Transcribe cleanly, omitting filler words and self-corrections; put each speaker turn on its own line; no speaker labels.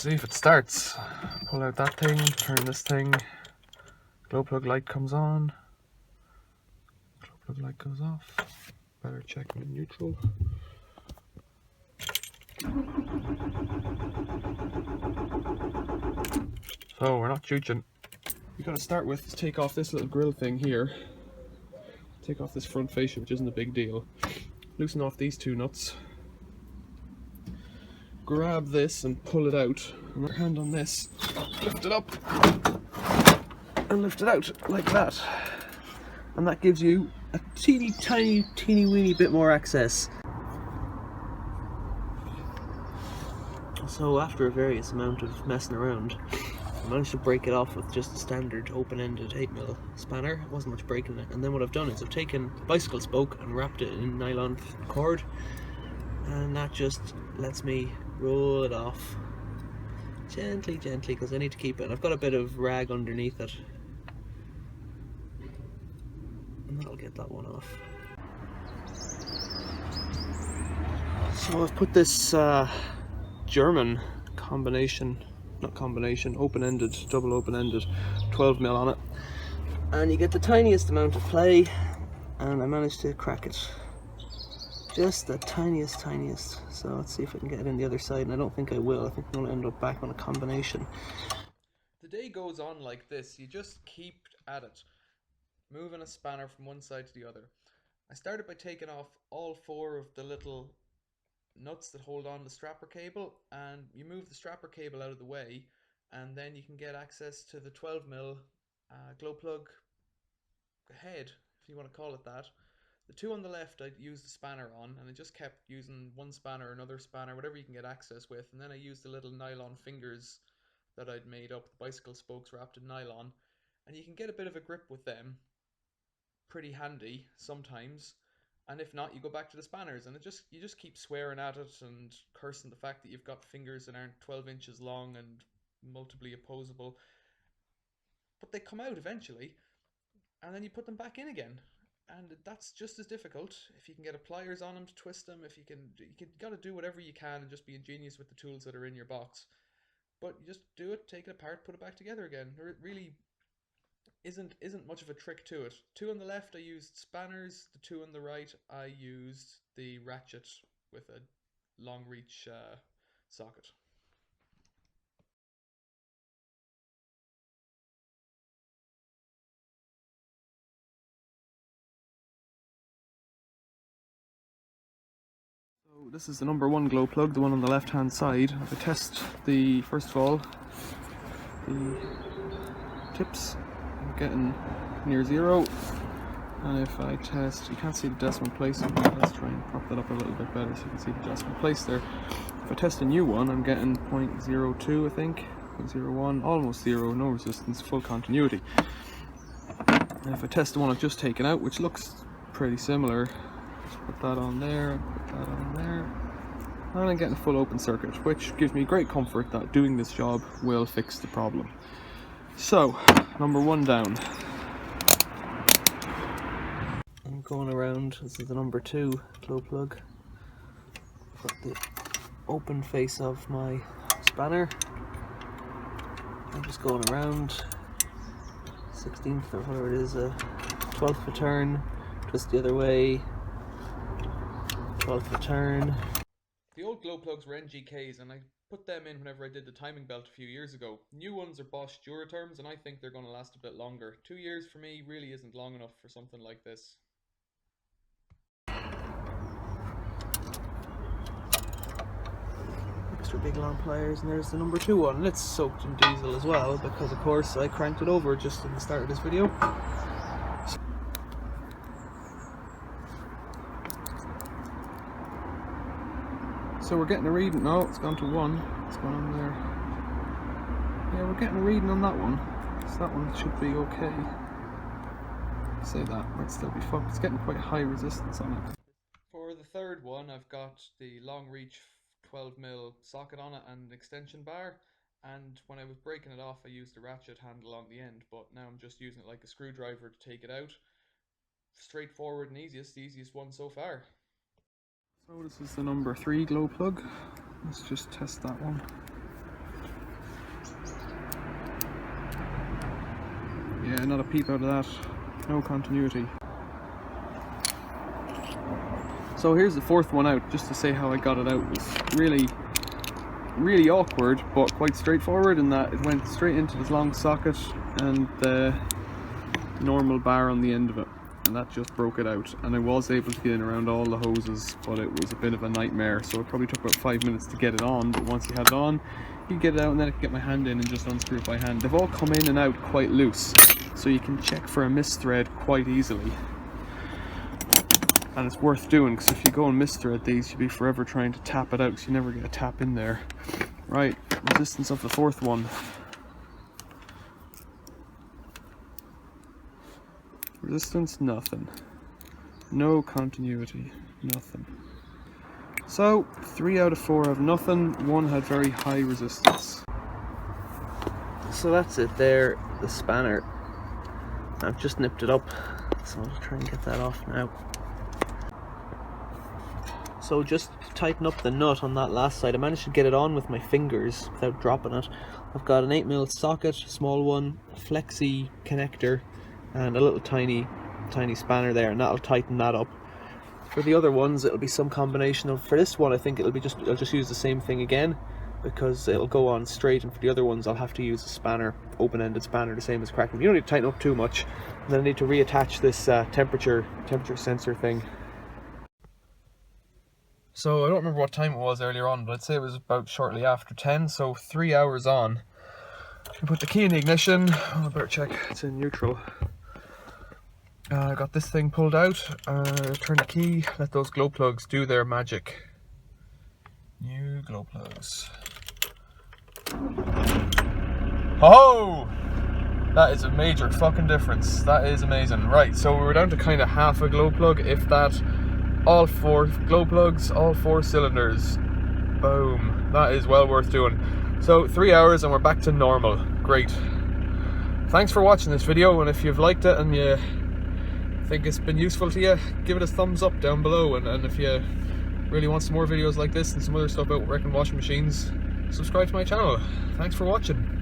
See if it starts. Pull out that thing, turn this thing, glow plug light comes on, glow plug light goes off. Better check in neutral. So we're not chooching. You gotta start with is take off this little grill thing here. Take off this front fascia, which isn't a big deal. Loosen off these two nuts. Grab this and pull it out. And your hand on this, lift it up and lift it out like that. And that gives you a teeny weeny bit more access. So after a various amount of messing around, I managed to break it off with just a standard open-ended 8mm spanner. It wasn't much breaking it. And then what I've done is I've taken the bicycle spoke and wrapped it in nylon cord, and that just lets me roll it off gently because I need to keep it. And I've got a bit of rag underneath it, and that'll get that one off. So I've put this German open-ended, double open-ended 12mm on it, and you get the tiniest amount of play, and I managed to crack it. Just the tiniest. So let's see if I can get it in the other side, and I don't think I will. I think I'm going to end up back on a combination. The day goes on like this. You just keep at it, moving a spanner from one side to the other. I started by taking off all 4 of the little nuts that hold on the strapper cable, and you move the strapper cable out of the way, and then you can get access to the 12mm glow plug head, if you want to call it that. The 2 on the left I used the spanner on, and I just kept using one spanner, another spanner, whatever you can get access with, and then I used the little nylon fingers that I'd made up, the bicycle spokes wrapped in nylon, and you can get a bit of a grip with them, pretty handy sometimes. And if not, you go back to the spanners, and you just keep swearing at it and cursing the fact that you've got fingers that aren't 12 inches long and multiply opposable. But they come out eventually, and then you put them back in again. And that's just as difficult. If you can get a pliers on them to twist them, if you got to do whatever you can and just be ingenious with the tools that are in your box. But you just do it, take it apart, put it back together again. There really isn't much of a trick to it. 2 on the left I used spanners, the 2 on the right I used the ratchet with a long reach socket. So this is the number 1 glow plug, the one on the left hand side. I test first of all, the tips. I'm getting near 0, and if I test, you can't see the decimal place, let's try and prop that up a little bit better so you can see the decimal place there. If I test a new one, I'm getting 0.02, I think, 0.01, almost 0, no resistance, full continuity. And if I test the one I've just taken out, which looks pretty similar, just put that on there, put that on there, and I'm getting a full open circuit, which gives me great comfort that doing this job will fix the problem. So, number 1 down. I'm going around, this is the number 2 glow plug. Put the open face of my spanner. I'm just going around 16th or whatever it is, 12th of a turn, twist the other way, 12th of a turn. The old glow plugs were NGKs, and I put them in whenever I did the timing belt a few years ago. New ones are Bosch Duraterms, and I think they're going to last a bit longer. 2 years for me really isn't long enough for something like this. Extra big long pliers, and there's the number 2 one, and it's soaked in diesel as well, because of course I cranked it over just at the start of this video. So we're getting a reading, no, it's gone to 1, it's gone on there. Yeah, we're getting a reading on that one, so that one should be okay. Say that, might still be fucked, it's getting quite high resistance on it. For the 3rd one, I've got the long reach 12mm socket on it and an extension bar, and when I was breaking it off I used a ratchet handle on the end, but now I'm just using it like a screwdriver to take it out. Straightforward and the easiest one so far. So this is the number 3 glow plug. Let's just test that one.
Yeah, not a peep out of that. No continuity. So here's the fourth one out, just to say how I got it out. It was really awkward, but quite straightforward in that it went straight into this long socket and the normal bar on the end of it, and that just broke it out. And I was able to get in around all the hoses, but it was a bit of a nightmare, so it probably took about 5 minutes to get it on. But once you had it on, you get it out, and then I can get my hand in and just unscrew it by hand. They've all come in and out quite loose, so you can check for a misthread quite easily. And it's worth doing, because if you go and misthread these, you'll be forever trying to tap it out, because you never get a tap in there. Right, resistance of the fourth one. Resistance, nothing. No continuity, nothing. So, 3 out of 4 have nothing, 1 had very high resistance.
So that's it there, the spanner. I've just nipped it up, so I'll try and get that off now. So just to tighten up the nut on that last side, I managed to get it on with my fingers without dropping it. I've got an 8mm socket, small one, a flexi connector, and a little tiny spanner there, and that'll tighten that up. For the other ones, it'll be some combination of, for this one I think I'll just use the same thing again, because it'll go on straight, and for the other ones I'll have to use a spanner, open-ended spanner, the same as cracking. You don't need to tighten up too much, and then I need to reattach this temperature sensor thing. So I don't remember what time it was earlier on, but I'd say it was about shortly after 10, so 3 hours on. I put the key in the ignition. Oh, I better check it's in neutral. I got this thing pulled out, turn the key, let those glow plugs do their magic. New glow plugs. Oh! That is a major fucking difference. That is amazing. Right, so we're down to kind of half a glow plug, if that. All 4 glow plugs, all 4 cylinders. Boom. That is well worth doing. So 3 hours and we're back to normal. Great. Thanks for watching this video, and if you've liked it and you think it's been useful to you, give it a thumbs up down below, and if you really want some more videos like this and some other stuff about wrecking washing machines, subscribe to my channel. Thanks for watching.